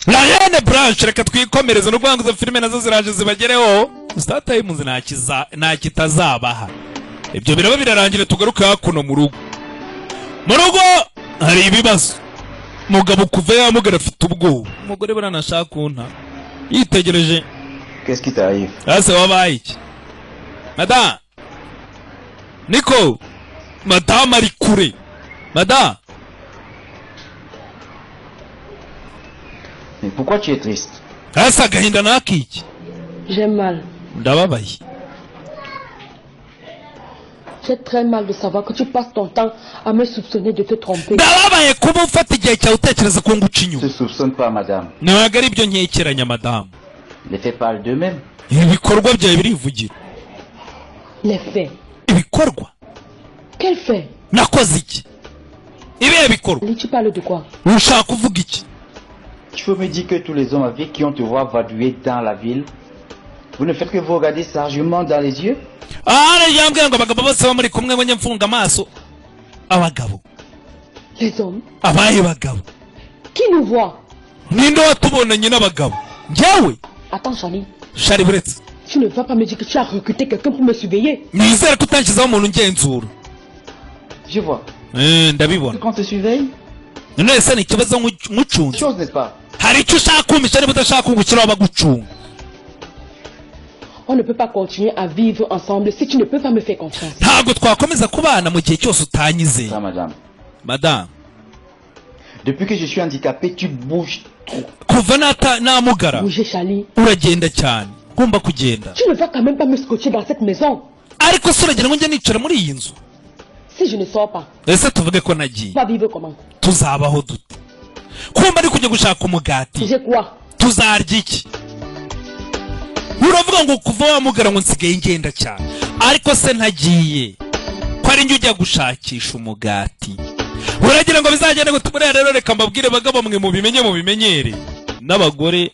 La Reine Blanche reka twikomereza no guhanguza filime nazo ziraje zibagereho Star Times nta kitazabaha ibyo biraba birarangira tugaruka hakuno mu rugo hari ibibazo mugabo kuva yamugara afite ubwoba umugore baranashaka kunta yitegereje Qu'est-ce qui t'arrive? Ase wabaye iki Madame Nico Madame ari kure Madame Mais pourquoi tu es triste? Ase agahinda nakiki J'ai mal. Ndababaye J'ai très mal de savoir que tu passes ton temps à me soupçonner de te tromper. Ndababaye kuba ufata igihe cyawe utekereza ko ngucinyu Ne soupçonne pas, madame. Ntabwo ari byo nkekeranya Madame Les faits parlent d'eux-mêmes. ibikorwa byawe birivugira Les faits. ibikorwa Quel fait? nakoze iki ibihe bikorwa Tu parles de quoi? ushaka kuvuga iki Tu veux me dire que tous les hommes avec qui on te voit vadouiller dans la ville, vous ne faites que vous regarder sagement dans les yeux? yambwiye ngo abagabo bose bamuri kumwe bonye mfunga amaso abagabo Les hommes? abaye bagabo Qui nous voit? ninde watubonanye n'abagabo njyewe Attends, Charlie. Shari buretse Tu ne vas pas me dire que tu as recruté quelqu'un pour me surveiller. nizere ko utanshyizeho umuntu ungenzura Je vois. ndabibona Quand on te surveille, none se ni ikibazo nk'ucunze chose n'est-ce pas? hari icyo ushaka kumvisha niba udashaka kungukiraho abagucunga On ne peut pas continuer à vivre ensemble si tu ne peux pas me faire confiance. ntabwo twakomeza kubana mu gihe cyose utanyizeye Ça, madame. Madame Depuis que je suis handicapé, tu bouges trop. kuva namugara Bouger, Charlie. uragenda cyane ngomba kugenda Tu ne vas quand même pas me scotcher dans cette maison. ariko se uragira ngo njye nicara muri iyi nzu Si je ne sors pas, ese tuvuge ko nagiye tu vas vivre comment? tuzabaho dute kumba ari kujya gushaka umugati J'ai quoi? tuzarya iki uravuga ngo kuva wamugara ngo nsigaye ngenda cyane ariko se ntagiye ko ari njye ujya gushakisha umugati uragira ngo bizagende ngo tumure rero reka mbabwire bagabo mwe mubimenyere n'abagore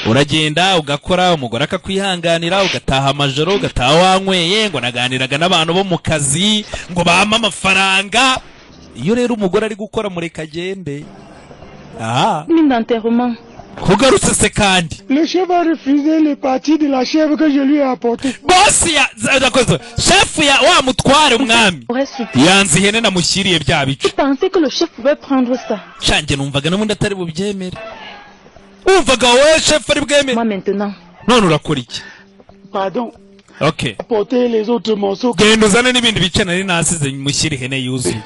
uragenda ugakora umugore akakwihanganira ugataha amajoro ugataha wanyweye ngo naganiraga n'abantu bo mu kazi ngo bampa amafaranga iyo rero umugore ari gukora mureka agende d'enterrement. kugarutse se kandi Le chef a refusé les parties de la chèvre que je lui ai apportées. bosi chef ya wa mutware umwami yanze ihene namushyiriye bya bice Je pensais que le chef pouvait prendre ça. shange numvaga n'ubundi atari bubyemere umvaga wowe chef ari bwemere Moi maintenant. none urakora iki Pardon. okay Apporter les autres morceaux. genda uzane n'ibindi bice nari nasize mushyire ihene yuzuye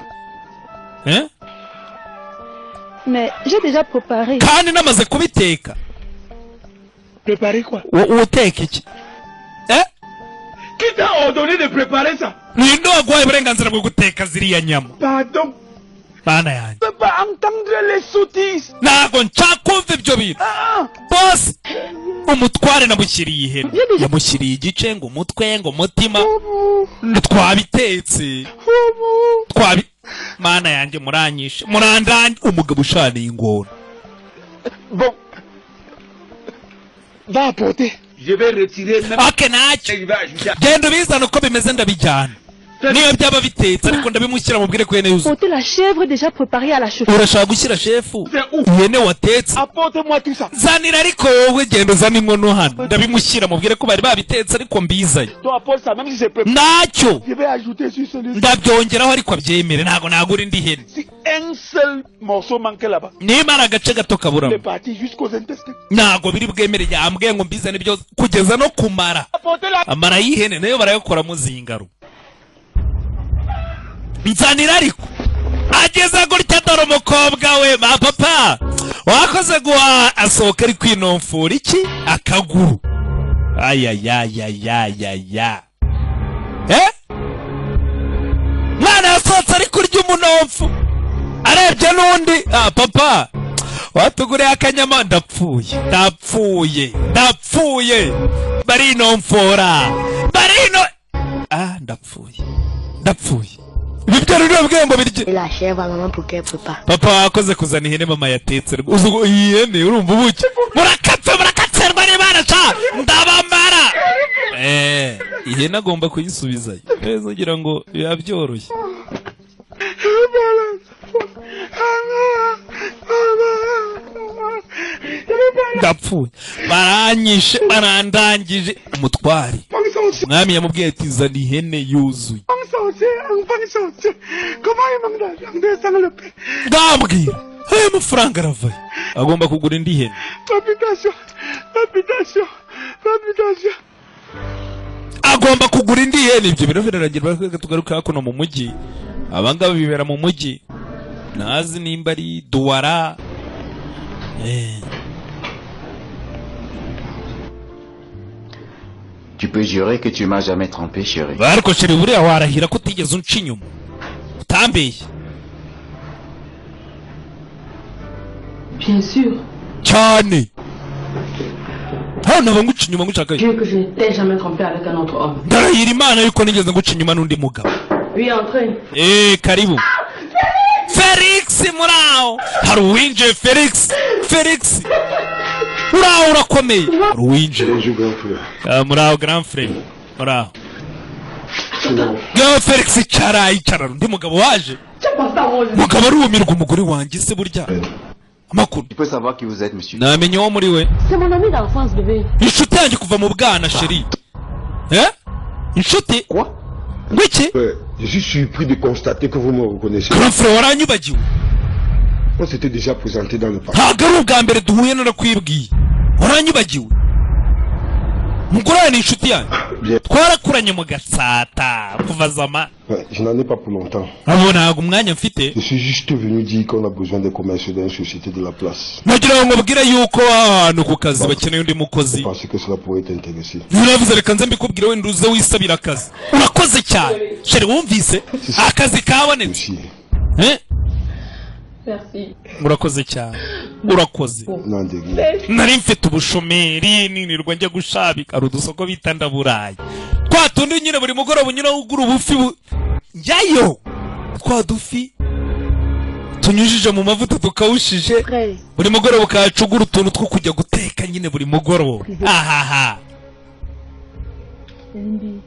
Mais j'ai déjà préparé. kandi namaze kubiteka Préparer quoi? uteka iki Qui t'a ordonné de préparer ça? ninde waguhaye uburenganzira bwo guteka ziriya nyama Pardon. bana yanjye Je ne peux pas entendre les sottises. ntabwo nshaka kumva ibyo bintu bosi umutware namushyiriye ihene yamushyiriye igice ngo umutwe ngo umutima twabitetse mana yanjye muranyishe murandanye umugabo ushaniye ingona Bon. Va apporter. Je vais retirer même. ake ntacyo genda ubizane uko bimeze ndabijyana niyo byaba bitetse ariko ndabimushyira mubwire ko ihene yuzuye Porter la chèvre déjà préparée à la chauffeur. urashaka gushyira shefu ihene watetse Apporte-moi tout ça. zanira ariko wowe genda uzane inkono hano ndabimushyira mubwire ko bari babitetse ariko mbizanye Toi apporte ça même si c'est préparé. ntacyo Je vais ajouter sur celui-ci. ndabyongeraho ariko abyemere ntabwo nagura indi hene Si un seul morceau manquait là-bas, niba ari agace gato kaburamo il est parti jusqu'aux intestins. ntabwo biri bwemere yambwiye ngo mbizane byose kugeza no kumara Apportez la. amara y'ihene nayo barayakoramo zingaro nzanira ariko ageze gutya dore umukobwa we ma papa wakoze guha asohoka ari kwinomfura iki akaguru ayayayayayaya mwana yasohotse ari kurya umunomfu arebye n'undi papa watuguriye akanyama ndapfuye barinomfora ndapfuye ibi byari n'ubwembo birye La chèvre à maman pour qu'elle prépare. papa wakoze kuzana ihene mama yatetse iyi hene urumva ubuki murakatserwa n'imana ca ndabamara ihene agomba kuyisubizayo neza ugira ngo biba byoroshye ndapfuye baranyishe barandangije umutware umwami yamubwiye ati zana ihene yuzuye ndambwira aya mafaranga aravaye agomba kugura indi hene agomba kugura indi hene ibyo biro birarangira tugaruka hakuno mu mujyi abangaba bibera mu mujyi nazi nimba ari Douala Tu peux jurer que tu m'as jamais trompé, chérie. ariko chérie buriya warahira ko utigeze unca inyuma utambeye Bien sûr. cyane hano naba nguca inyuma ngushakaye Dieu que je ne t'ai jamais trompé avec un autre homme. ndarahira imana yuko nigeze nguca inyuma n'undi mugabo Oui, entrez. karibu Felix muraho hari uwinjiye Felix uraho urakomeye hari uwinjiye muraho grand frère muraho gaho Felix icara undi mugabo waje mugabo arumirwa umugore wanjye se burya amakuru Tu peux savoir qui vous êtes, monsieur? namenye uwo muri we C'est mon ami d'enfance, bébé. inshuti yanjye kuva mu bwana chérie inshuti Quoi? ngwiki Je suis surpris de constater que vous me reconnaissez. grand frère waranyubagiwe On s'était déjà présenté dans le passé. ntabwo ari ubwa mbere duhuye narakwibwiye waranyubagiwe umugore wawe ni inshuti yanjye Bien. twarakuranye mu gatsata kuva zama Ouais, je n'en ai pas pour longtemps. abo ntabwo umwanya mfite Je suis juste venu dire qu'on a besoin des commerciaux d'une société de la place. nagira ngo mubwire yuko ahantu ku kazi bakeneye undi mukozi Je pensais que cela pourrait t'intéresser. ntiravuze reka nze mbikubwire wenda uze wisabira akazi urakoze cyane sheri wumvise akazi kabonetse Aussi. Merci. urakoze cyane urakoze Non, de rien. nari mfite ubushomeri ninirwa njya gushabika hari udusoko bita ndaburayi twa tundi nyine buri mugoroba unyura ugura ubufi njyayo twa dufi tunyujije mu mavuta tukawushije Frère, buri mugoroba ukahacugura utuntu two kujya guteka nyine buri mugoroba ahaha Lindy,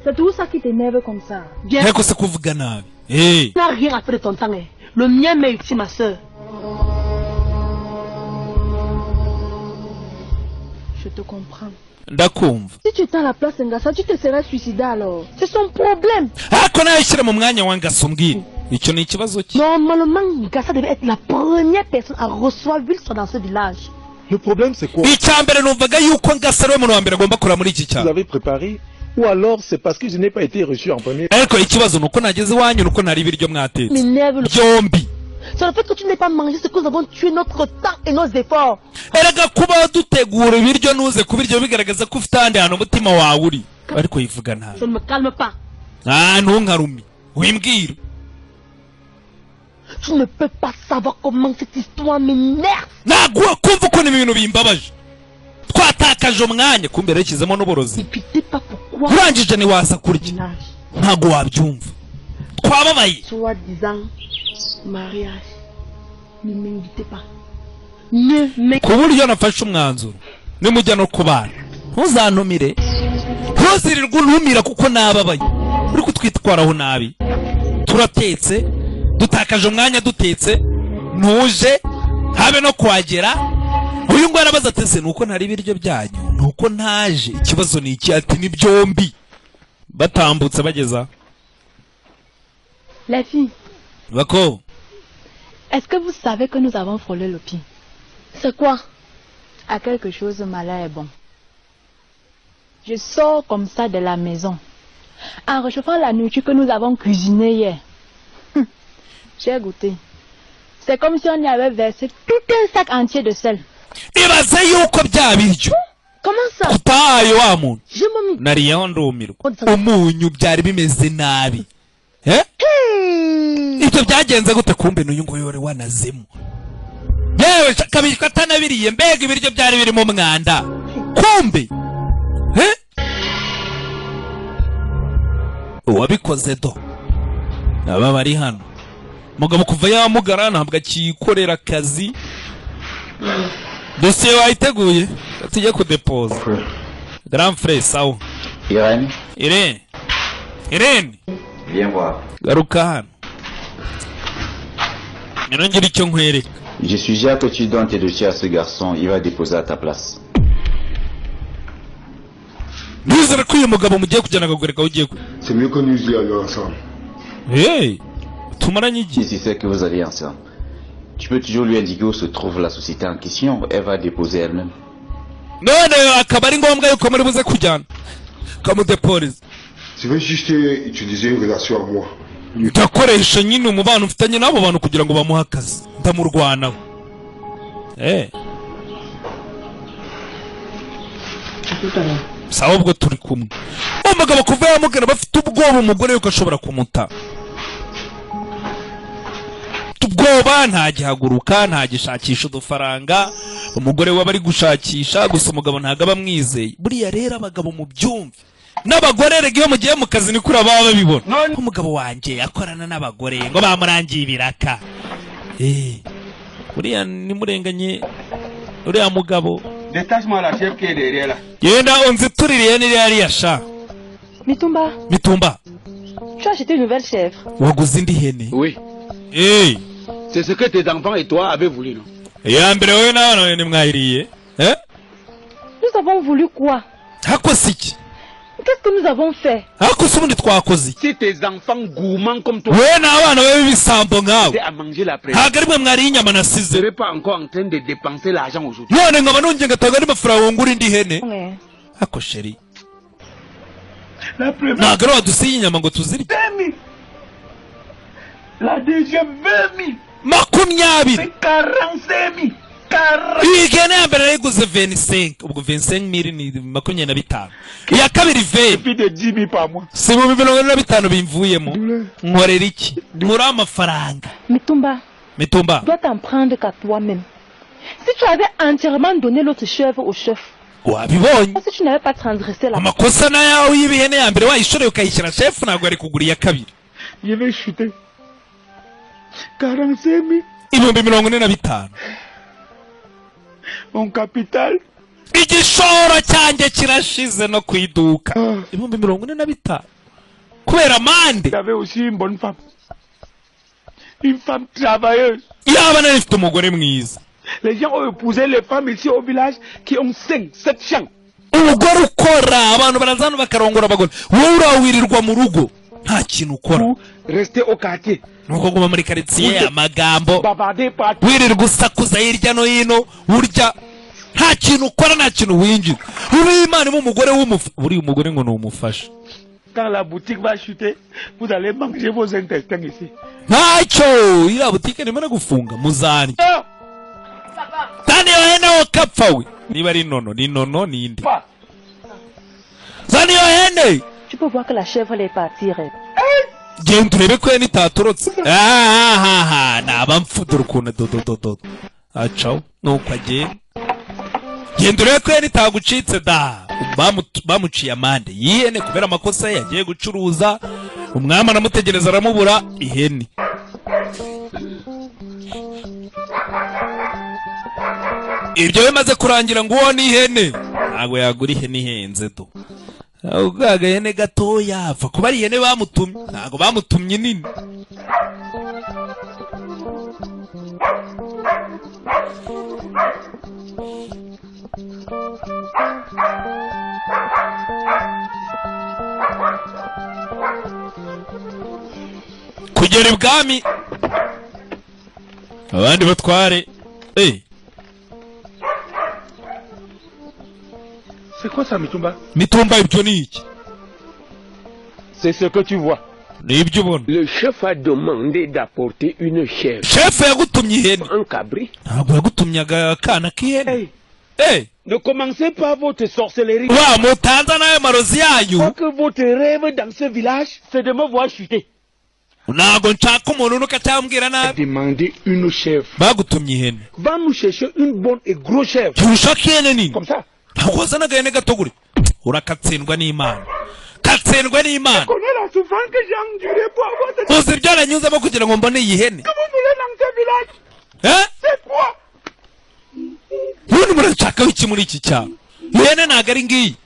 c'est tout ça qui t'énerve comme ça. Viens. ariko se kuvuga nabi Tu n'as rien à faire de ton temps. Hein. Le mien m'est utile, ma soeur. Je te comprends. ndakumva Si tu étais à la place d'Engassa, tu te serais suicidé alors. C'est son problème. ariko nawe shyira mu mwanya wa ngasa umbwire icyo ni ikibazo cye Normalement, Ngassa devait être la première personne à recevoir l'huile dans ce village. Le problème, c'est quoi? icya mbere numvaga yuko ngasa ariwe muntu wa mbere agomba kurira muri iki Vous cyaro avez préparé? Ou alors c'est parce que je n'ai pas été reçu en premier? ariko ikibazo ni uko nageze iwanyu nuko ntari ibiryo mwatetse M'énerve le... byombi C'est le fait que tu n'aies pas mangé ce que nous avons tué notre temps et nos efforts. erega kuba dutegura ibiryo nuze kubiryo bigaragaza ko ufite ahandi hantu umutima wawe uri ariko yivuga nabi Je ne me calme pas. ntunkarumi wimbwira Tu ne peux pas savoir comment cette histoire m'énerve. ntabwo kumva ukuntu ibintu bimbabaje twatakaje umwanya kumbe yarishyizemo n'uburozi Et puis t'es pas pourquoi. urangije ntiwaza kurya Village. ntabwo wabyumva twababaye Soi-disant mariage. Ne m'invitez pas. Ne m'invitez ku buryo nafashe umwanzuro nimujya no kubana ntuzantumire ntuzirirwe untumira kuko nababaye uri kutwitwaraho nabi turatetse dutakaje umwanya dutetse ntuje habe no kuhagera uyu nguyu arabaza ati se nuko ntari ibiryo byanyu nuko ntaje ikibazo ni iki ati ni byombi batambutse bageza Les filles, bako est-ce que vous savez que nous avons frôlé le pied? C'est quoi? À quelque chose, malin est bon. Je sors comme ça de la maison, en réchauffant la nourriture que nous avons cuisinée hier. J'ai goûté. C'est comme si on y avait versé tout un sac entier de sel. ibaze yuko bya biryo Comment ça? utahaye wa muntu Je m'en nariyeho ndumirwa umunyu byari bimeze nabi ibyo byagenze gute kumbe n'uyu nguyu wari wanazemo yewe kabiri atanabiriye mbega ibiryo byari birimo umwanda kumbe uwabikoze do aba bari hano mugabo kuva yamugara ntabwo akikorera akazi dosiye wayiteguye tujye kudepoza grand frère sawa Irène, Irene viens voir. garuka hano ngira icyo nkwereka Je suggère que tu donnes tes dossiers à ce garçon, il va déposer à ta place. C'est mieux que nous y allions ensemble. Hey, si c'est que vous allez ensemble, tu peux toujours lui indiquer où se trouve la société en question, elle va déposer elle-même. Je vais juste utiliser une relation à moi. ndakoresha nyine umubano ufitanye n'abo bantu kugira ngo bamuhe akazi ndamurwanaho sawa ubwo turi kumwe umugabo kuva yamugana bafite ubwoba umugore yuko ashobora kumuta ubwoba ntagihaguruka ntagishakisha udufaranga umugore we bari gushakisha gusa umugabo ntago aba mwizeye buriya rero abagabo mu byumve n'abagore rege iyo mugiye mu kazi ni kuri baba babibona umugabo wanjye akorana n'abagore ngo bamurangiye ibiraka buriya nimurenganye uriya mugabo Détache-moi la chef qui est derrière là. Yenda onzituririye ni yari sha. Mitumba. Tu as acheté une nouvelle chèvre. Waguze indi hene. Oui. C'est ce que tes enfants et toi avaient voulu, non? Ya mbere wewe nawe ni mwahiriye. Nous avons voulu quoi? Hakosiki. Qu'est-ce que nous avons fait? Hakosubundi twakoze. Si tes enfants gourmands comme toi. Wewe n'abana bawe bisambo ngawe. À manger la presse. Hagarimwe mwari inyama nasize. Je serais pas encore en train de dépenser l'argent aujourd'hui. None ngaba nonje ngatanga ari mafaranga ngura indi hene. Hako sheri. La première. Nagaro wadusiye inyama ngo tuzirye. 20 000. La deuxième 20 000. Makumyabiri. 45 000. Igene ya mbere yiguze 25 ubwo 25,000 ni 25 iya kabiri 20 plus de 10 000 par mois si mu 25 bimvuyemo nkorera iki nkora amafaranga Mitumba dois t'en prendre qu'à toi-même. Si tu avais entièrement donné l'autre chèvre au chef, wabibonye si tu n'avais pas transgressé la amakosa na yawe y'ibihene ya mbere wayishore ukayishyira chef ntabwo ari kugura iya kabiri je vais chuter 45 000 45 mon capital igishoro cyanjye kirashize no kwiduka 45 kubera mande. J'avais aussi une bonne femme, une femme travailleuse. Yaba narifite umugore mwiza. Les gens ont épousé les femmes ici au village qui ont 5, 7 champs. Umugore ukora abantu barazana bakarongora abagore wowe urawirirwa mu rugo nta kintu ukora. Rester au quartier. Nuko guma muri quartier amagambo wirirwa usakuza hirya no hino urya nta kintu ukora nta kintu winjira uri Imana mu mugore uri umugore ngo numufasha. Quand la boutique va chuter, vous allez manger vos intestins ici. Ntacyo ira boutique nimara gufunga muzani. Tani yohene okapfa we niba ari nono ni nono ni indi. Tani yohene. Tu peux voir que la chèvre est partie. Genda turebe ko ni taturotse. Naba mfudura ukuntu dodododo. Acaho nuko agenda. Genda urebe ko ni tagucitse da. Bamuciye amande yihene kubera amakosa ye yagiye gucuruza umwami aramutegereza aramubura ihene. Ibyo bimaze kurangira ngo uwo ni ihene ntabwo yagura ihene ihenze do ugaga ihene gatoya apfa kuba ari ihene bamutumye ntabwo bamutumye nini. Kugera ibwami abandi batware. C'est quoi ça, Mitumba? Mitumba ibyo ni iki? C'est ce que tu vois. Ni ibyo ubona. Le chef a demandé d'apporter une chèvre. Chef yagutumye ihene. Un cabri. Ntabwo yagutumye akana k'ihene. Ne commencez pas votre sorcellerie. Wa mutanza nayo marozi yanyu. Faut que votre rêve dans ce village, c'est de me voir chuter. Ntabwo nshaka umuntu nuko cyambwira nabi. Demander une chèvre. Bagutumye ihene. Va nous chercher une bonne et grosse chèvre. Tushaka ihene nini? Comme ça. Ntabwo wazana agahene gato guri. Urakatsindwa n'Imana. Katsindwa n'Imana. Connais la souffrance que j'ai endurée pour avoir cette... Uzi byaranyuzemo kugira ngo mbone iyi hene. Que vous voulez dans ce village? C'est quoi? Ubundi murashaka iki muri iki cyaro? Ihene ntabwo ari ngiyi.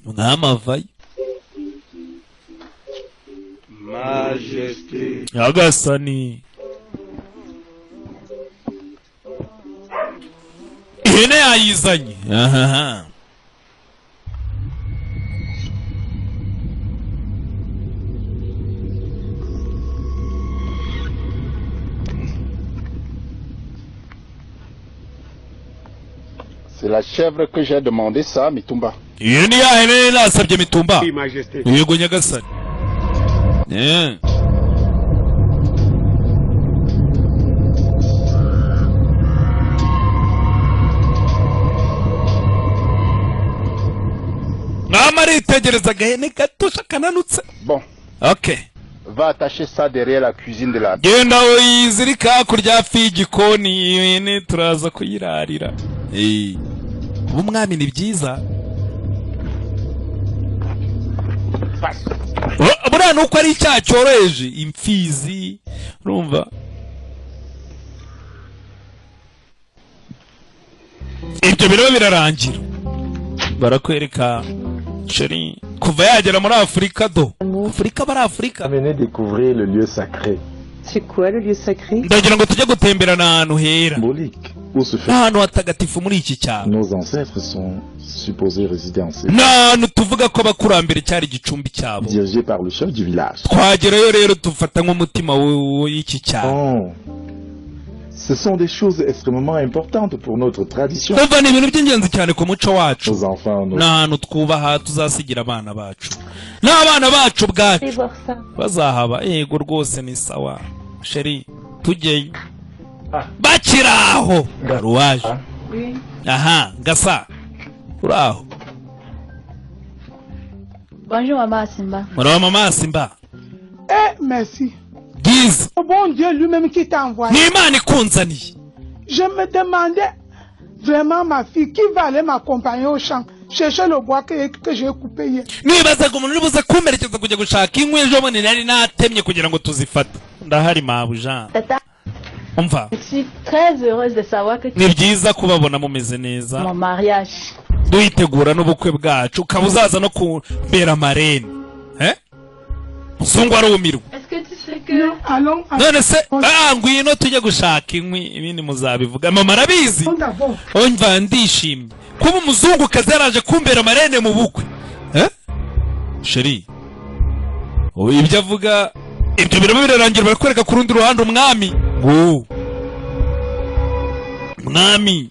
Umwami avayo. Majesté. Nyagasani. ihene yayizanye. Aha. C'est la chèvre que j'ai demandé ça, Mitumba. Iyo ni ya hene nasabye Mitumba. Oui, Majesté. Yego nyagasani. Mama aritegereza agahene gato kananutse. Bon. Okay. Va attacher ça derrière la cuisine de la... Genda uyizirika hakurya hafi y'igikoni, iyo hene turaza kuyirarira. Kuba umwami ni byiza. Buriya nuko ari icyaha cyoroheje, imfizi, urumva. Ibyo biraba birarangira. Barakwereka Chérie, kuva yagera muri Afrika do. Afrika bari Afrika. Venez découvrir le lieu sacré. C'est quoi le lieu sacré? Ndagira ngo tujye gutemberana ahantu hera. Symbolique. Où se fait... Ahantu hatagatifu muri iki cyaro. Nos ancêtres sont supposés résider en ces... N'ahantu tuvuga ko abakurambere cyari igicumbi cyabo. Dirigé par le chef du village. Twagerayo rero tufata nk'umutima w'iki cyaro. Oh. Ce sont des choses extrêmement importantes pour notre tradition. Umva ni ibintu by'ingenzi cyane ku muco wacu. Nos enfants, nos... N'ahantu twubaha tuzasigira abana bacu. N'abana bacu bwacu bazahaba. Yego rwose ni sawa. Chérie, tujyeyo. Bakiraho. Garuwaje. Aha, Gasa. Uraho. Bonjour, Maman Simba. Muraho Mama Simba. Merci. Dis. Bon Dieu lui-même qui t'a envoyé. Ni Imana ikunzaniye. Je me demandais vraiment ma fille qui va aller m'accompagner au champ. Chercher le bois que j'ai coupé hier. Nibazaga umuntu uribuze kumerekeza kujya gushaka inkwi ejo bundi nari natemye kugira ngo tuzifate. Ndahari mabuja. Tata. Umva. Je suis très heureuse de savoir que tu... Ni byiza kubabona mumeze neza. Mon mariage. Duhitegura n'ubukwe bwacu ukaba uzaza no kumbera marene. Muzungu arumirwa. Est-ce que tu sais que... Allons. None se ngwino tujye gushaka inkwi ibindi muzabivuga. Mama arabizi. Umva ndishimye. Kuba umuzungu kazi yaraje kumbera marene mu bukwe. Chérie. Ibyo avuga ibyo birimo birarangira barakwereka ku rundi ruhande umwami. Mwami.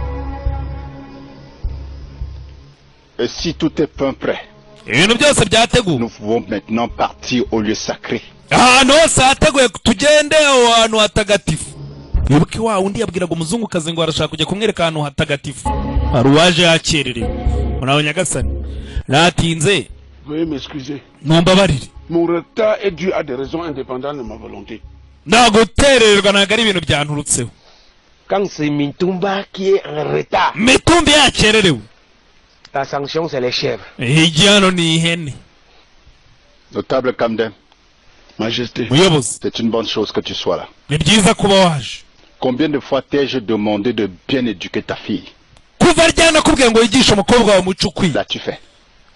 Et si tout est prêt, ibintu byose byateguwe. nous pouvons maintenant partir au lieu sacré. Ahantu hose hateguye tugende ahantu hatagatifu. Wibuke wa undi yabwiraga umuzungu kazi ngo arashaka kujya kumwereka ahantu hatagatifu. Aruwaje yakererewe. Muraho nyagasani. Natinze. Veuillez m'excuser. Mumbabarire. Mon retard est dû à des raisons indépendantes de ma volonté. Nagutererwa ntabwo ari ibintu byanturutseho. Quand c'est Mitumba qui est en retard, Mitumba yakererewe. La sanction c'est les chèvres. Igihano ni ihene. Notable Kamden. Majesté. Muyobozi. C'est une bonne chose que tu sois là. Ni byiza kuba waje. Combien de fois t'ai-je demandé de bien éduquer ta fille? Kuva ryana kubwiye ngo yigishe umukobwa wawe umuco ukwiye. L'as-tu fait?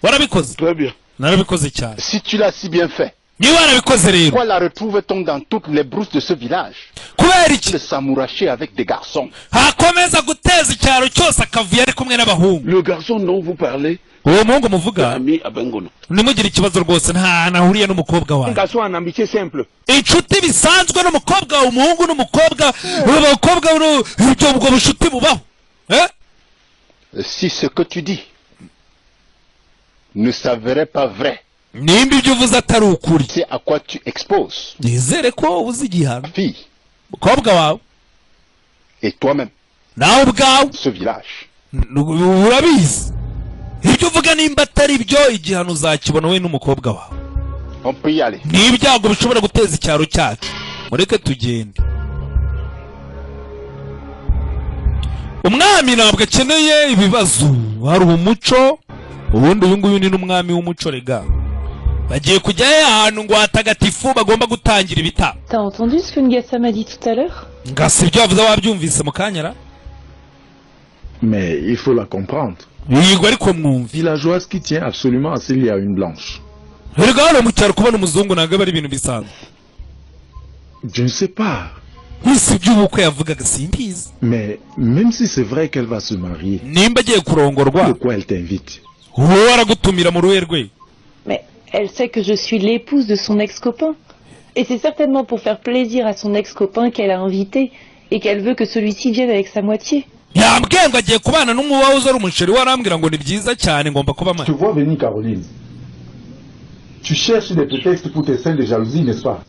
Warabikoze? Très bien. Narabikoze cyane. Si tu l'as si bien fait, niba warabikoze rero, pourquoi la retrouve-t-on dans toutes les brousses de ce village? Kubera iki? De s'amouracher avec des garçons. Hakomeza guteza icyaro cyose akavuye ari kumwe n'abahungu. Le garçon dont vous parlez, uwo muhungu muvuga, ami Abengono. Nimugire ikibazo rwose nta nahuriye n'umukobwa wawe. Un garçon en amitié simple. Inshuti bisanzwe n'umukobwa umuhungu n'umukobwa, abakobwa ibyo ubwo bushuti bubaho. Si ce que tu dis ne s'avérait pas vrai, nimba ibyo uvuze atari ukuri, c'est à quoi tu exposes. Nizere ko uzi igihano. Fille. Umukobwa wawe. Et toi-même. Nawe ubwawe. Ce village. Urabizi. Ibyo uvuga nimba atari byo igihano uzakibona we n'umukobwa wawe. On peut y aller. Ni ibyago bishobora guteza icyaro cyacu. Mureke tugende. Umwami ntabwo akeneye ibibazo. Hari umuco. Ubundi uyu nguyu ni n'umwami w'umuco rega. Bagiye kujyayo ahantu ngo hatagatifu bagomba gutangira ibitabo. T'as entendu ce que Ngassa m'a dit tout à l'heure? Ngassa ibyo yavuze wabyumvise mu kanyara? Mais il faut la comprendre. Yego ariko mwumva. Villageoise qui tient absolument à s'il y a une blanche. Rega hano mu cyaro kubona umuzungu ntabwo ari ibintu bisanzwe. Je ne sais pas. Mwisi by'ubukwe yavugaga simbizi. Mais même si c'est vrai qu'elle va se marier, nimba agiye kurongorwa, pourquoi elle t'invite? wowe aragutumira mu ruhe rwe? Mais elle sait que je suis l'épouse de son ex-copain. Et c'est certainement pour faire plaisir à son ex-copain qu'elle a invité et qu'elle veut que celui-ci vienne avec sa moitié. yambwiye ngo agiye kubana n'umuwahoze ari umusheri we, arambwira ngo ni byiza cyane ngomba kuba Tu vois venir Caroline. Tu cherches des prétextes pour tes scènes de jalousie, n'est-ce pas?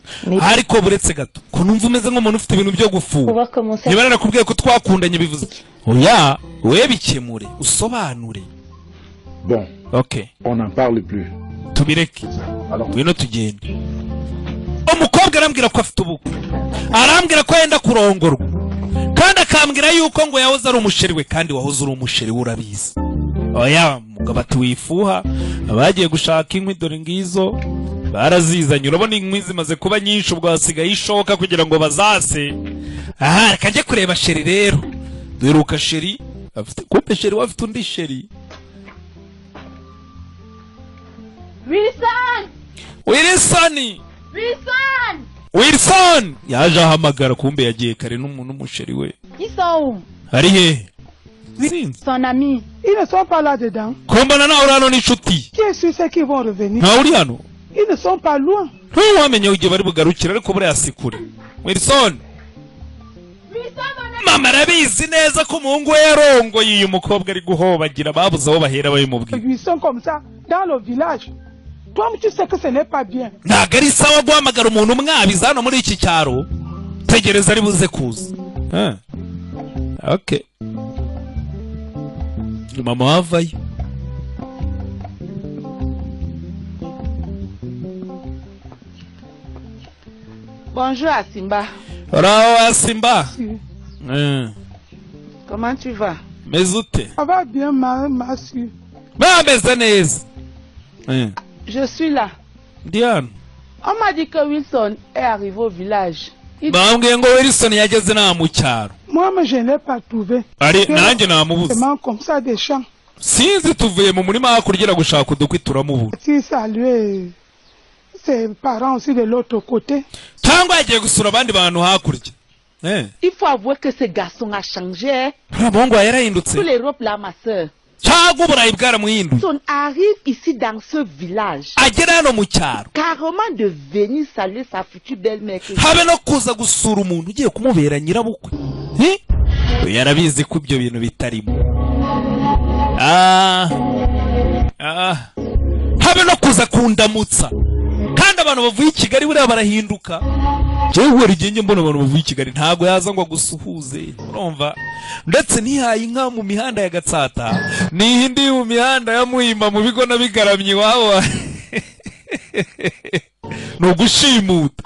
ariko buretse gato ko numva umeze nk'umuntu ufite ibintu byo gufuha. niba narakubwiye ko twakundanye bivuze oya we bikemure usobanure. Bon, okay, on n'en parle plus. tubireke ngwino tugende. umukobwa arambwira ko afite ubukwe, arambwira ko yenda kurongorwa, kandi akambwira yuko ngo yahoze ari umusheri we, kandi wahoze uri umusheri we urabizi. oya mugabo ati wifuha, abagiye gushaka inkwi dore ngizo barazizanye, urabona inkwi zimaze kuba nyinshi, ubwo hasigaye ishoka kugira ngo bazase. aha reka njye kureba sheri rero. duheruka sheri afite kumbe sheri we afite undi sheri. Wilson yaje ahamagara, kumbe yagiye kare n'umuntu umusheri we. Ils sont où? ari he? Son ami. Ils ne sont pas là dedans. kombona nawe uri hano n'inshuti. Qui est sûr c'est qu'ils vont revenir? ntawe uri hano? Ils ne sont pas loin. ntiwamenya igihe bari bugarukira, ariko buriya si kure. Wilson mama arabizi neza ko umuhungu we yarongoye uyu mukobwa ari guhobagira, babuze aho bahera babimubwira. Ils sont comme ça dans le village. Toi tu sais que ce n'est pas bien. ntabwo ari sawa guhamagara umuntu umwabiza hano muri iki cyaro. tegereza ari buze kuza. okay, mama wavayo. Bonjour Asimba. uraho Asimba? Comment tu vas? meze ute? Ça va bien ma soeur. bameze neza. Je suis là. ndi hano. On m'a dit que Wilson est arrivé au village. bambwiye ngo Wilson yageze nta mu cyaro. Moi mais je ne l'ai pas trouvé. ari nanjye namubuze. C'est comme ça des champs. sinzi tuvuye mu murima hakurya gushaka udukwi turamubura. Si saluer ses parents aussi de l'autre côté. cyangwa yagiye gusura abandi bantu hakurya. Il faut avouer que ce garçon a changé. Mungu yarahindutse. Tous les robes là ma sœur. cyangwa uburayi bwaramuhinduye. Son arrive ici dans ce village. agera hano mu cyaro. Carrément de venir saluer sa future belle-mère. habe no kuza gusura umuntu ugiye kumubera nyirabukwe. yarabizi ko ibyo bintu bitarimo. habe no kuza kundamutsa, kandi abantu bavuye i Kigali buriya barahinduka. jewe rigenge mbona abantu bavuye i Kigali ntago yaza ngo gusuhuze, urumva. ndetse ntihaye inka mu mihanda ya Gatsata, nihindi mu mihanda ya Muhima mu bigo nabigaramye iwabo. no gushimuta.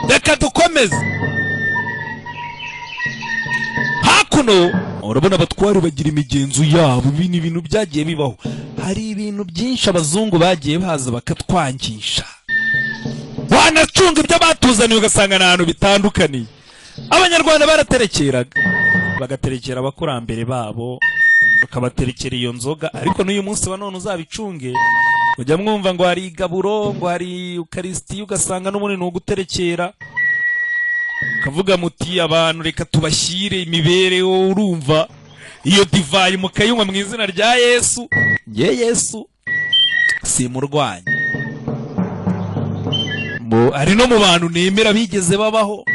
reka dukomeze hakuno. urabona abatwari bagira imigenzo yabo, ibi ni ibintu byagiye bibaho. hari ibintu byinshi abazungu bagiye baza bakatwangisha, wanacunga ibyo batuzaniye ugasanga n'ahantu bitandukaniye. abanyarwanda baraterekeraga, bagaterekera abakurambere babo, bakabaterekera iyo nzoga. ariko n'uyu munsi wa none uzabicunge, ujya mwumva ngo hari igaburo, ngo hari ukarisitiya, ugasanga n'ubundi ni uguterekera. kavuga muti abantu reka tubashyire imibereho, urumva. iyo divayi mukayinywa mu izina rya Yesu. Yesu simurwanya. ari no mu bantu nemera bigeze babaho.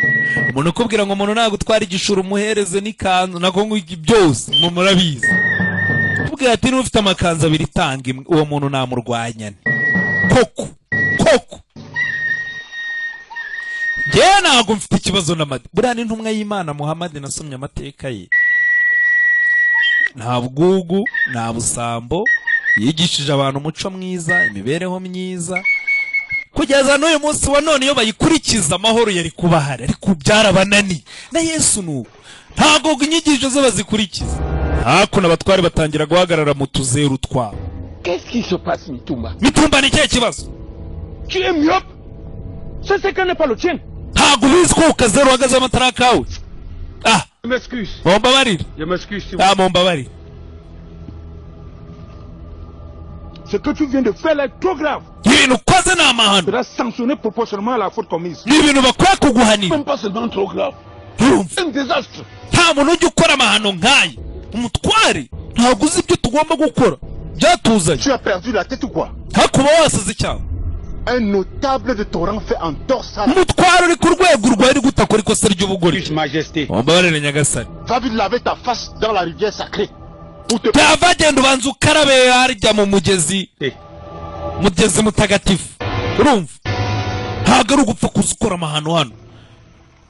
umuntu ukubwira ngo umuntu nagutwara igishuru umuhereze n'ikanzu, nako ngo byose murabizi. ubwira ati niba ufite amakanzu abiri tanga imwe, uwo muntu namurwanya. koko njyewe ntabwo mfite ikibazo n'amadi. buriya ni intumwa y'Imana Muhammad, nasomye amateka ye. nta bwugu, nta busambo, yigishije abantu umuco mwiza, imibereho myiza. kugeza n'uyu munsi wa none iyo bayikurikiza amahoro yari kuba ahari, ariko byarabananiye. na Yesu nuko ntabwo inyigisho ze bazikurikiza. hakuno abatwari batangira guhagarara mu tuzeru twabo. Qu'est-ce qui se passe, Mitumba? Mitumba ni ikihe kibazo? Tu es myope? Ce secret n'est pas le tien. ntabwo ubizi ko ukazeru uhagaze amatara kawe. Je m'excuse. mumbabarire. Je m'excuse. mumbabarire. Ce que tu viens de faire là est trop grave. ibintu ibintu ukoze ni amahano sera sanctionné proportionnellement à la faute commise. ni ibintu bakwiye kuguhanira Même pas seulement trop grave. urumva Un désastre. nta muntu ujya ukora amahano nk'aya umutware ntabwo uzi ibyo tugomba gukora byatuzanye Tu as perdu la tête ou quoi? hakuba wasaze cyane Un notable de ton rang fait entorse à umutware uri ku rwego rwari gutakora ikosa ry'ubugori Majesté. wambabarire nyagasani Va vite laver ta face dans la rivière sacrée. Ou te byava genda ubanza ukarabe harya mu mugezi mutagatifu urumva ntabwo ari ugupfa kuza ukora amahano hano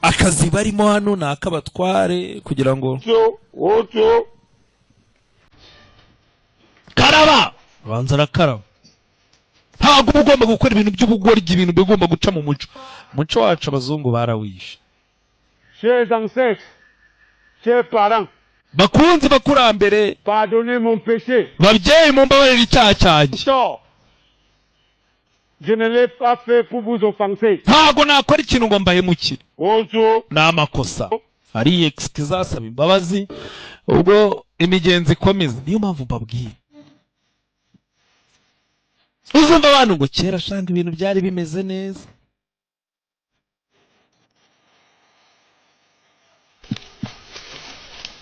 akazi barimo hano ni ak'abatware kugira ngo karaba banza arakaraba ntabwo uba ugomba gukora ibintu by'ubugoryi ibintu bigomba guca mu muco wacu abazungu barawishe Chers ancêtres, chers parents, bakunzi bakurambere pardonnez mon péché. babyeyi mumbabarire icyaha cyanjye Tort. Je ne l'ai pas fait pour vous offenser. ntabwo nakora ikintu ngo mbahemukire Bonjour. ni amakosa ari excuse asaba imbabazi ubwo imigenzi ikomeza niyo mpamvu mbabwiye uzumva abantu ngo kera shanga ibintu byari bimeze neza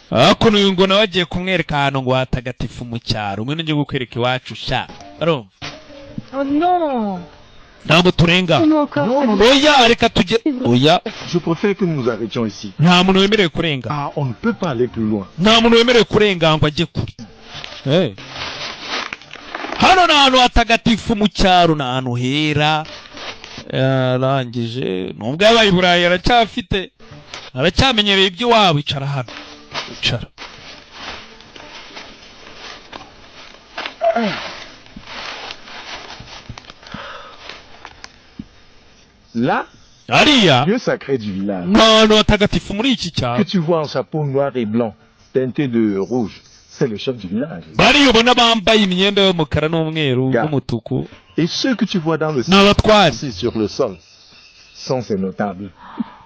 hakuno uyu ngo nawe agiye kumwereka ahantu ngo hatagatifu mu cyaro umwe nujye gukwereka iwacu sha barumva Oh non. ntabwo turenga oya reka tujye oya Je préfère que nous nous arrêtions ici. nta muntu wemerewe kurenga Ah, on ne peut pas aller plus loin. nta muntu wemerewe kurenga ngo ajye kure hano ni ahantu hatagatifu mu cyaro ni ahantu hera yarangije nubwo yabaye i burayi aracyamenyereye iby'iwabo icara hano icara Là, hariya lieu sacré du village, ni ahantu hatagatifu muri iki cyaro que tu vois en chapeau noir et blanc, teinté de rouge, c'est le chef du village. bariya ubona bambaye imyenda y'umukara n'umweru n'umutuku Et ceux que tu vois dans le ni abatware assis sur le sol sont ces notables.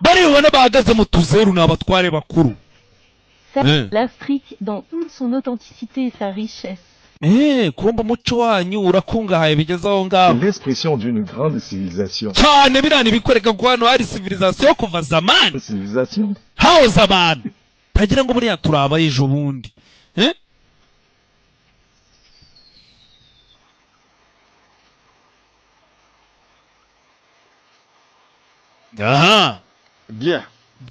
bariya ubona bahagaze mu tuzeru ni abatware bakuru L'Afrique dans toute son authenticité et sa richesse. kumba umuco wanyu urakungahaye bigeze aho ngaho L'expression d'une grande civilisation. cyane biriya ntibikwereka ko hano hari civilisation kuva zamani Civilisation hahoze abantu tagira ngo buriya turaba ejo bundi aha Bien.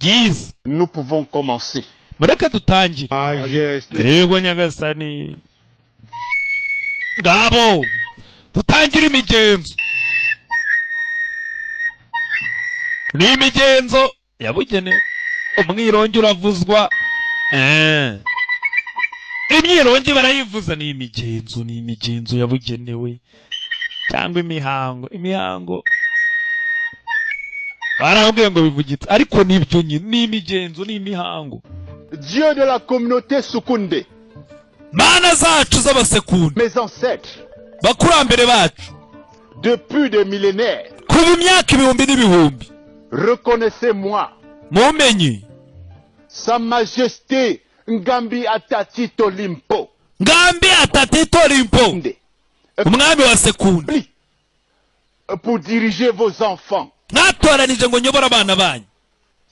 byiza Nous pouvons commencer. mureke dutangire Majesté. yego nyagasani ngabo dutangire imigenzo ni imigenzo yabugenewe umwirongi uravuzwa imyirongi barayivuza ni imigenzo yabugenewe cyangwa imihango barabwiye ngo bivugitse ariko nibyo nyine ni imigenzo ni imihango Dieu de la communauté Sukunde, mana zacu z'abasekunde mes ancêtres, bakurambere bacu depuis des millénaires, kuva imyaka ibihumbi n'ibihumbi reconnaissez-moi, mumenye Sa Majesté Ngambi Atati Tolimpo, ngambi Atati Tolimpo umwami wa sekunde pour diriger vos enfants. mwatoranije ngo nyobora abana banyu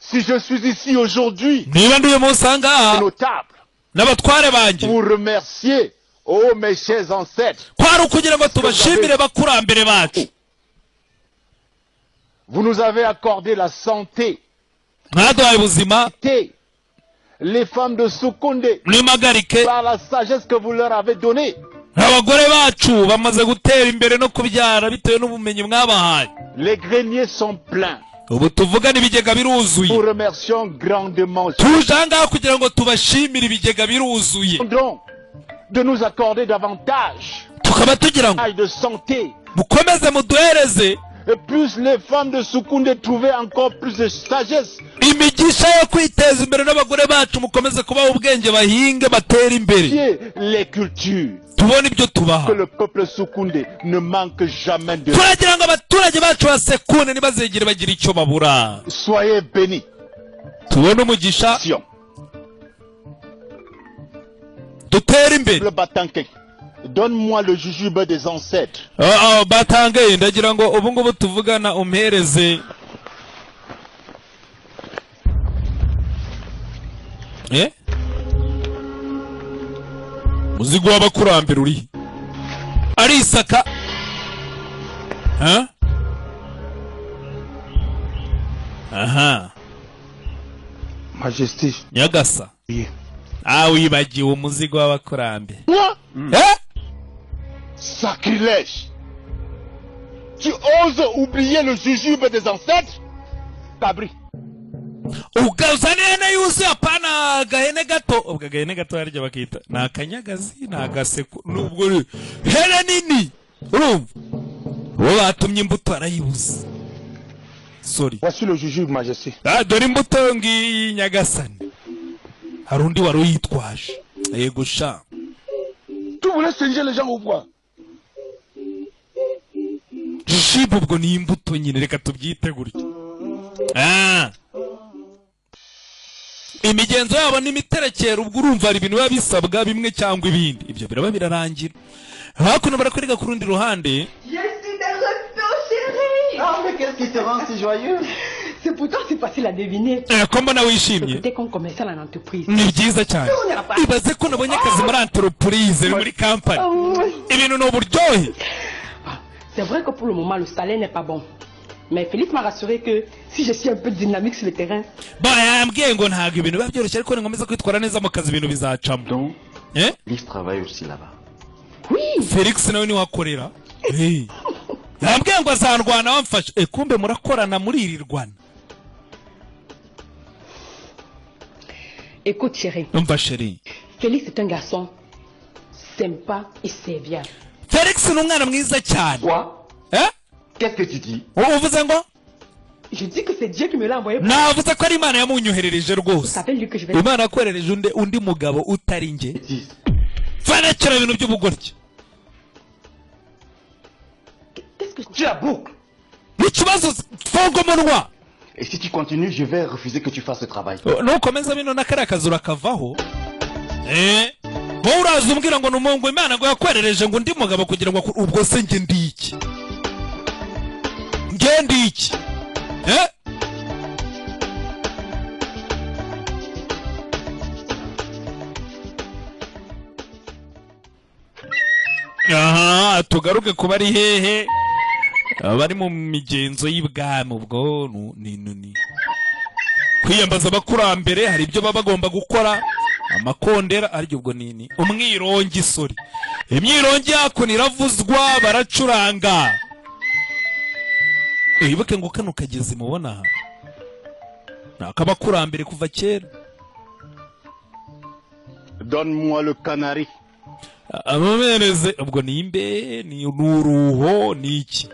Si je suis ici aujourd'hui, niba ndi uyu munsi aha ngaha notable, n'abatware banjye pour remercier, oh mes chers ancêtres, kwari ukugira ngo tubashimire bakurambere bacu vous nous avez accordé la santé, mwaduhaye ubuzima les femmes de Sukunde, mwimagarike par la sagesse que vous leur avez donnée. abagore bacu bamaze gutera imbere no kubyara bitewe n'ubumenyi mwabahaye Les greniers sont pleins. ubu tuvugana ibigega biruzuye Nous remercions grandement. tuje aha ngaha kugira ngo tubashimire ibigega biruzuye Donc, de nous accorder davantage tukaba tugira ngo de santé. mukomeze muduhereze Et plus les femmes de Sukunde trouver encore plus de sagesse. imigisha yo kwiteza imbere n'abagore bacu mukomeze kubaha ubwenge bahinge batera imbere Les cultures. tubone ibyo tubaha Que le peuple Sukunde ne manque jamais de. turagira ngo abaturage bacu ba sekunde ntibazegere bagira icyo babura Soyez bénis. tubone umugisha dutere imbere Donne-moi le jujube des ancêtres. Batangaye ndagira ngo ubu ngubu tuvugana umpereze. Muzigo w'abakurambere uri. Arisaka. Aha. Majesté. Nyagasa. Wibagiwe umuzigo w'abakurambere. Sacrilège! Tu oses oublier le jujube des ancêtres? Cabri. Ugazane na yuzi apana gahene gato. Ubwo gahene gato yaryo bakita. Na kanyagazi na gaseku nubwo hele nini. Urumva? Wo batumye imbuto arayibuza. Sorry. Voici le jujube, Majesté. Dore imbuto ngi Nyagasani. Harundi wari uyitwaje. Yego sha. Tu voulais singer les gens au bois. Jujube ubwo ni imbuto nyine reka tubyite gutyo. Imigenzo yabo n'imiterekero ubwo urumva ari ibintu biba bisabwa bimwe cyangwa ibindi. Ibyo biraba birarangira. Hakuno barakwereka ku rundi ruhande. Ah, mais qu'est-ce qui te rend si joyeux? C'est pourtant c'est facile à deviner. Comment na wishimye? C'était comme commercial en entreprise. Ni byiza cyane. Ibaze ko nabonye akazi muri entreprise muri company. Ibintu no buryohe. C'est vrai que pour le moment le salaire n'est pas bon. Mais Félix m'a rassuré que si je suis un peu dynamique sur le terrain. Yambwiye ngo ntago ibintu biba byoroshye ariko ngomeza kwitwara neza mu kazi ibintu bizacamo. Donc, Félix travaille aussi là-bas. Oui. Félix nawe ni wakorera. Yambwiye ngo azandwana wamfasha. Kumbe murakorana muri iri Rwanda. Écoute chérie. Chérie. Félix est un garçon sympa et serviable. Félix ni umwana mwiza cyane. Quoi? Qu'est-ce que tu dis? Uvuze ngo? Je dis que c'est Dieu qui me l'a envoyé. Navuze ko ari Imana yamunyoherereje rwose. S'appelle lui que je vais. Imana yakorereje undi mugabo utari nge. Fanakira ibintu by'ubugoryi. Qu'est-ce que tu as boucle? Ikibazo fongo munwa. Et si tu continues, je vais refuser que tu fasses ce travail. Nukomeza bino nakara kazura kavaho. Bo uraza umbwira ngo numungu Imana ngo yakwerereje ngo undi mugabo kugira ngo ubwo se nge ndiki. Nge ndiki. Aha, tugaruke kuba ari hehe. Abari mu migenzo y'ibwami ubwo ni kwiyambaza abakurambere hari ibyo baba bagomba gukora amakondera aryo ubwo nini umwirongi sori imyirongi yako niravuzwa baracuranga ibuke ngo kano kageze mubona nakabakurambere kuva kera. Donne-moi le canari. Amumereze ubwo ni imbe ni uruho ni iki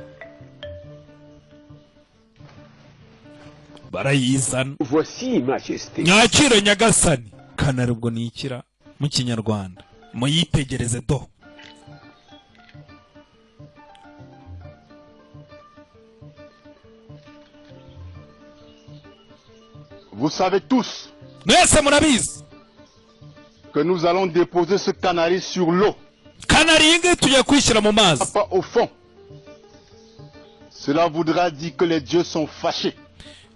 barayizana. Voici majesté. Nyakire Nyagasani. Kanari ubwo ni ikira mu Kinyarwanda muyitegereze do. Vous savez tous Mwese murabizi que nous allons déposer ce canari sur l'eau. Kanari inge tujya kwishyira mu mazi. Pas au fond. Cela voudra dire que les dieux sont fâchés.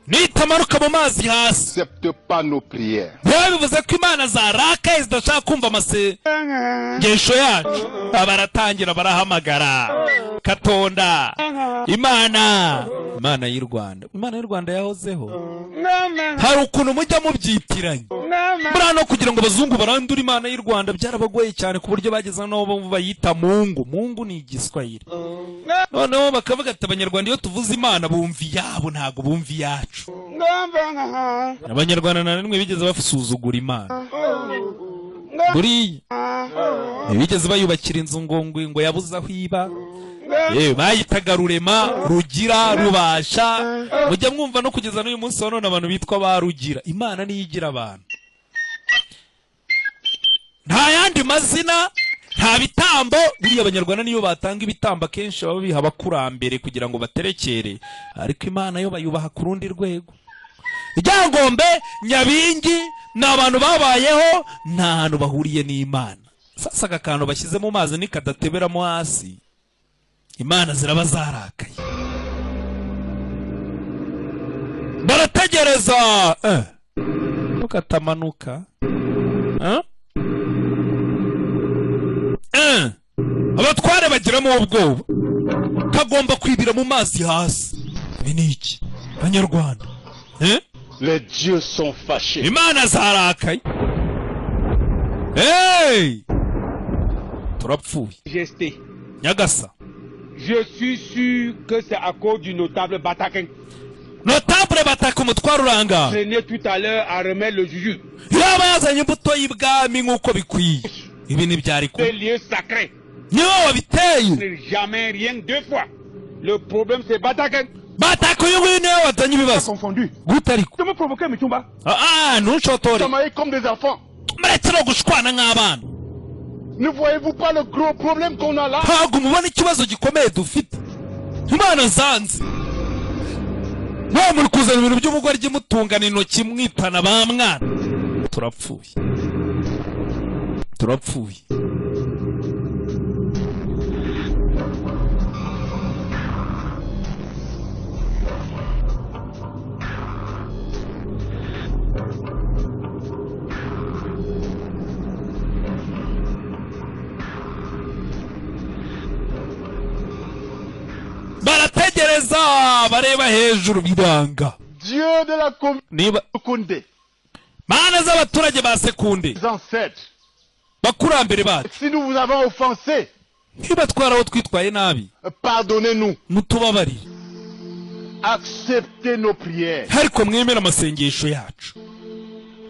Nitamaruka mu mazi hasi. Accepte pas nos prières. Bivuze ko Imana zaraka zidashaka kumva amasengesho yacu. Abaratangira barahamagara Katonda Imana y'u Rwanda. Imana y'u Rwanda yahozeho. Hari ukuntu mujya mubyitiranye. Murano kugira ngo bazungu barandura Imana y'u Rwanda byarabagoye cyane ku buryo bageza no bayita Mungu. Mungu ni igiswahili. Noneho bakavuga ati abanyarwanda iyo tuvuze Imana bumva yabo ntago bumva yacu. Abanyarwanda nanimwe bigeze bafusuzugura Imana. Buri bigeze bayubakira inzu ngo yabuze aho iba. Bayitaga Rurema, Rugira, Rubasha. Mujya mwumva no kugeza n'uyu munsi wa none abantu bitwa ba Rugira. Imana niyo igira abantu. Nta yandi mazina, nta bitambo. Buriya abanyarwanda niyo batanga ibitambo kenshi baba biha abakurambere kugira ngo baterekere. Ariko Imana yo bayubaha ku rundi rwego. Ryangombe, Nyabingi ni abantu babayeho nta hantu bahuriye n'Imana. sasa aka kantu bashyize mu mazi nikadateberamo hasi imana ziraba zarakaye barategereza ukatamanuka abatware bagiramo ubwoba kagomba kwibira mu mazi hasi ibi ni iki banyarwanda Les dieux sont fâchés. imana zarakaye hey turapfuye Majesté, nyagasa je suis sûr que c'est à cause du notable Batakin. notable Bataka umutwaro uranga Traîné tout à l'heure à remettre le juju. yaba yazanye imbuto y'ibwami nk'uko bikwiye ibi ni byari C'est lieu sacré. niwe wabiteye Ne jamais rien deux fois. Le problème c'est Batakin. Bataka uyu nguyu niwe wazanye ibibazo Confondu. gute ariko Tu me provoquer, Mitumba. ntushotore Chamaillé comme des enfants. muretse no gushwana nk'abana Ne voyez-vous pas le gros problème qu'on a là? ntabwo mubona ikibazo gikomeye dufite imana zanze nta muri kuzana ibintu by'ubugoryi mutungana intoki mwitana ba mwana turapfuye turapfuye barategereza bareba hejuru biranga Dieu de la niba Sekunde. mana z'abaturage ba sekunde Les ancêtres. bakurambere bacu Si nous vous avons offensé, niba twaraho twitwaye nabi pardonnez-nous. mutubabarire Acceptez nos prières. ariko mwemera amasengesho yacu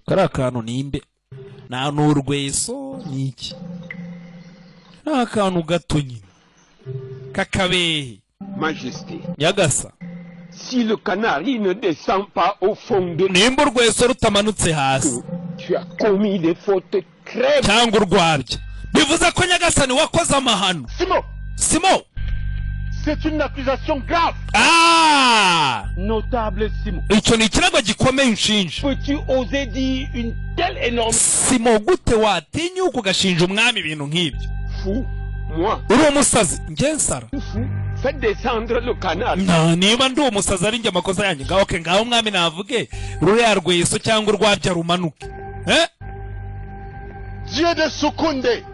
kari akantu nimbe nta n'urweso n'iki ni akantu gato nyine kakabehe Majesté, nyagasa si le canari ne descend pas au fond de nimba urweso rutamanutse hasi tu as commis des fautes très cyangwa urwabya bivuze ko nyagasani wakoze amahano simo C'est une accusation grave. Notable Simon. icyo ni ikirego gikomeye unshinja Peux-tu oser dire une telle énorme... simo gute watinyuka ugashinja umwami ibintu nk'ibyo fou? Moi, uri umusazi njye nsara faites descendre le canari. niba ndi umusazi ari njye amakosa yanjye ngaho ke ngaho umwami navuge ruriya rweso cyangwa urwabya rumanuke Dieu de Sekunde.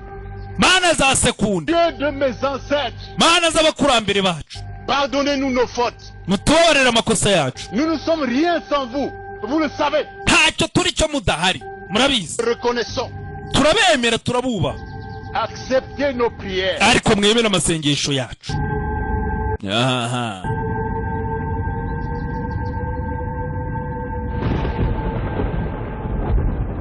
mana za sekunde Dieu de mes ancêtres. mana z'abakurambere bacu Pardonnez-nous nos fautes. mutubabarire amakosa yacu Nous ne sommes rien sans vous. Vous le savez. ntacyo turi cyo mudahari murabizi Reconnaissons. turabemera turabubaha Acceptez nos prières. ariko mwemera amasengesho yacu aha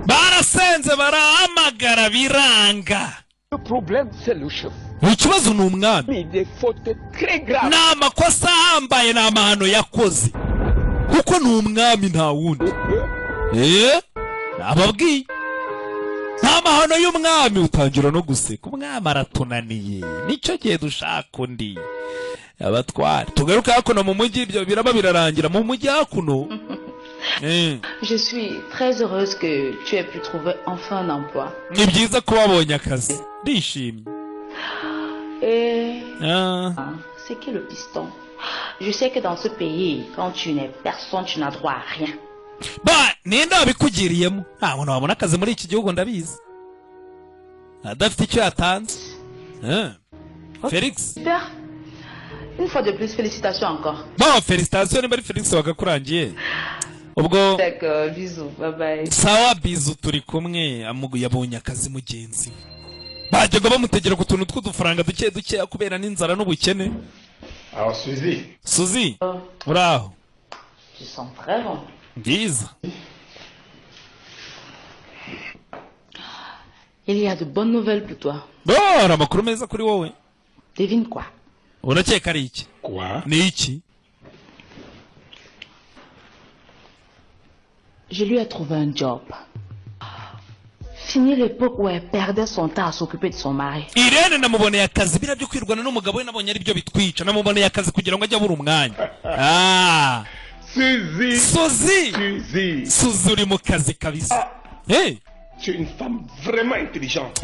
barasenze barahamagara biranga Le problème, c'est le chef. ikibazo ni umwami Mais des fautes très graves. ni amakosa ahambaye ni amahano yakoze kuko ni umwami nta wundi nababwiye nta mahano y'umwami utangira no guseka umwami aratunaniye nicyo gihe dushaka undi abatware tugaruke hakuno mu mujyi ibyo biraba birarangira mu mujyi hakuno Je suis très heureuse que tu aies pu trouver enfin un emploi. ni byiza ko wabonye akazi ndishimye Et c'est qui le piston? Je sais que dans ce pays, quand tu n'es personne, tu n'as droit à rien. ninde wabikugiriyemo nta muntu wabona akazi muri iki gihugu ndabizi adafite icyo yatanze Felix Super. Une fois de plus, félicitations encore. Félicitations niba ari Felix wagakurangiye ubwo D'accord, bisous, bye bye. sawa bizu turi kumwe yabonye akazi mugenzi bajyaga bamutegera ku tuntu tw'udufaranga duke duke kubera n'inzara n'ubukene Alors Suzy uraho Je sens très bon. byiza Il y a de bonnes nouvelles pour toi. hari amakuru meza kuri wowe Devine quoi? urakeka ari iki ni iki Je lui ai trouvé un job. Fini l'époque où elle perdait son temps à s'occuper de son mari. Irene namuboneye akazi bira byo kwirwana n'umugabo we nabonye ari byo bitwica namuboneye akazi kugira ngo ajye abura umwanya Suzy uri mu kazi kabisa Tu es une femme vraiment intelligente.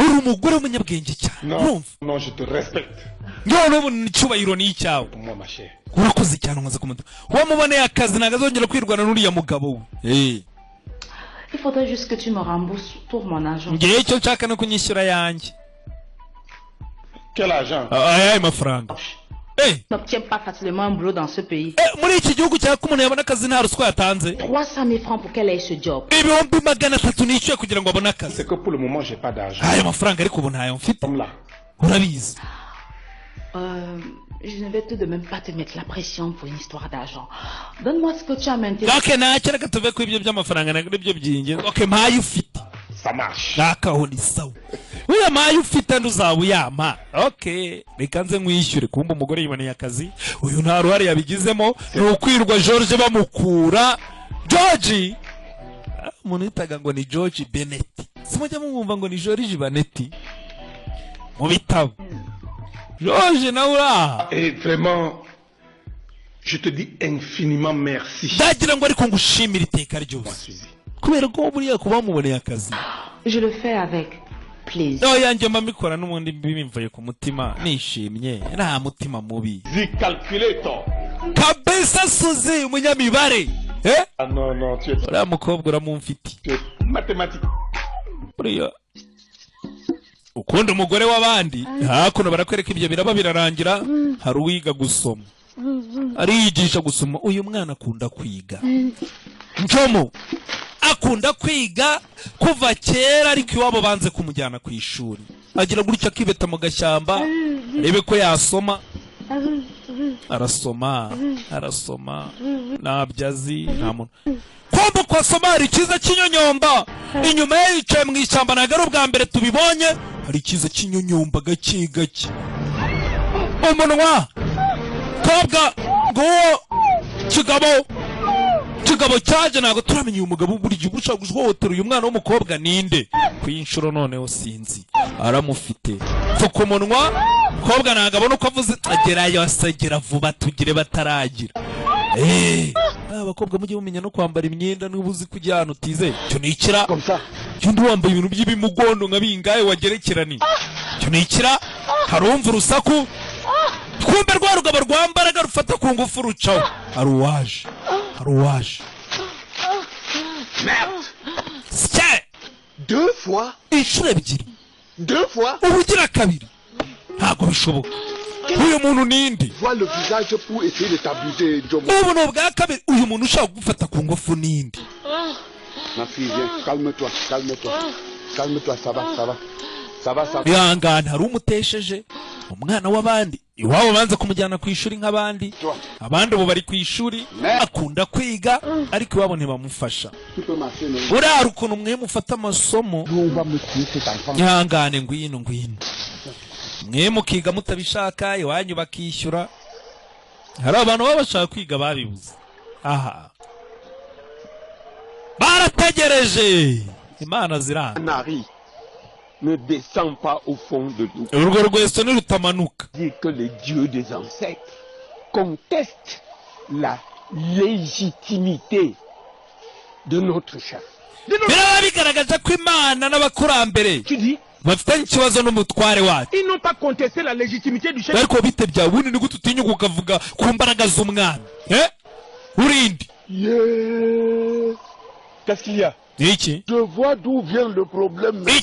Non, non, je te respecte. Pour moi, ma chère. Il faudrait juste que tu me rembourses pour mon argent. Quel argent? Tu n'obtiens pas facilement un boulot dans ce pays. 300 000 francs pour qu'elle ait ce job. C'est que pour le moment, j'ai pas d'argent. Comme là. Je ne vais tout de même pas te mettre la pression pour une histoire d'argent. Donne-moi ce que tu as maintenant. Ça marche. reka nze nkwishyure kumba umugore yiboneye akazi uyu nta ruhare yabigizemo ni ukwirwa George bamukura George umuntu yitaga ngo ni George Bennett simujya mumwumva ngo ni George Bennett mu bitabo George nawe uraha vraiment je te dis infiniment merci ndagira ngo ariko ngushimira iteka ryose kubera ko buriya kuba muboneye akazi. Je le fais avec plaisir. No yanjye mbikora n'ubundi bimvuye ku mutima nishimye nta mutima mubi. Calculator. Kabisa Suzy umunyamibare. Ah non non tu es uriya mukobwa uramumfiti. Mathématique. Buriya ukunda umugore w'abandi hakuno barakwereka ibyo biraba birarangira hari uwiga gusoma ariyigisha gusoma uyu mwana akunda kwiga njomo akunda kwiga kuva kera ariko iwabo banze kumujyana ku ishuri agira gutya akibeta mu gashyamba rebe ko yasoma arasoma nabyazi nta muntu kumva ko asoma hari ikiza cy'inyonyomba inyuma ye yicaye mu ishyamba nagari ubwa mbere tubibonye hari ikiza cy'inyonyomba gake gake umunwa kobwa ngo kigabo cyaje ntabwo turamenya uyu mugabo burya uba ushaka guhohotera uyu mwana w'umukobwa ninde ku inshuro noneho sinzi aramufite pfuka umunwa kobwa ntabwo abona uko avuze agerayo asagera vuba tugire bataragira abakobwa mujye mumenya no kwambara imyenda n'ubu uzi kujya ahantu utize cyo nikira cyundi wambaye ibintu by'ibimugondo nka bingaye wagerekeraniye cyo nikira harumva urusaku twumbe rwa rugabo rwambaraga rufata ku ngufu rucaho hari uwaje Deux fois? Inshuro ebyiri. Deux fois? Ubugira kabiri. Ntabwo bishoboka. Uyu muntu ninde? Vois le visage pour essayer de t'abuser, Jomo. Ubu no bwa kabiri uyu muntu ushaka gufata ku ngufu ninde? Ma fille, viens, calme-toi, ça va. Ihangane hari umutesheje umwana w'abandi iwabo banze kumujyana ku ishuri nk'abandi abandi ubu bari ku ishuri akunda kwiga ariko iwabo ntibamufasha urara ukuntu mwe mufata amasomo ihangane ngwino mwe mukiga mutabishaka iwanyu bakishyura hari abantu baba bashaka kwiga babibuze aha barategereje imana ziranga ne descend pas au fond de nous. Dit que les dieux des ancêtres contestent la légitimité de notre chef. Tu dis? Ils n'ont pas contesté la légitimité du chef. Qu'est-ce qu'il y a? Je vois d'où vient le problème. Une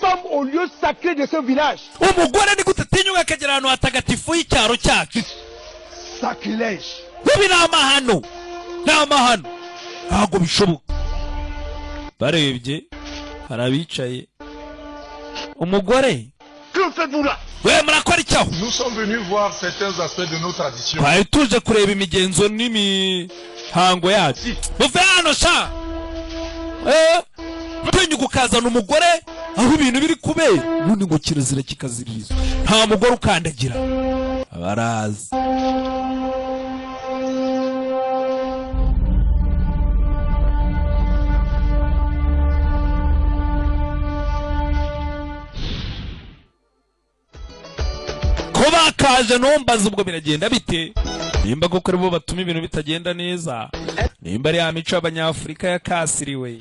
femme au lieu sacré de ce village. Sacrilège. Que faites-vous là? Nous sommes venus voir certains aspects de nos traditions. Ukazana umugore aho ibintu biri kube ubundi ngo kirazira kikaziriza nta mugore ukandagira abarazi ko bakaje nombaza ubwo biragenda bite nimba koko aribo batuma ibintu bitagenda neza, nimba ari ya mico y'abanyafurika yakasiriwe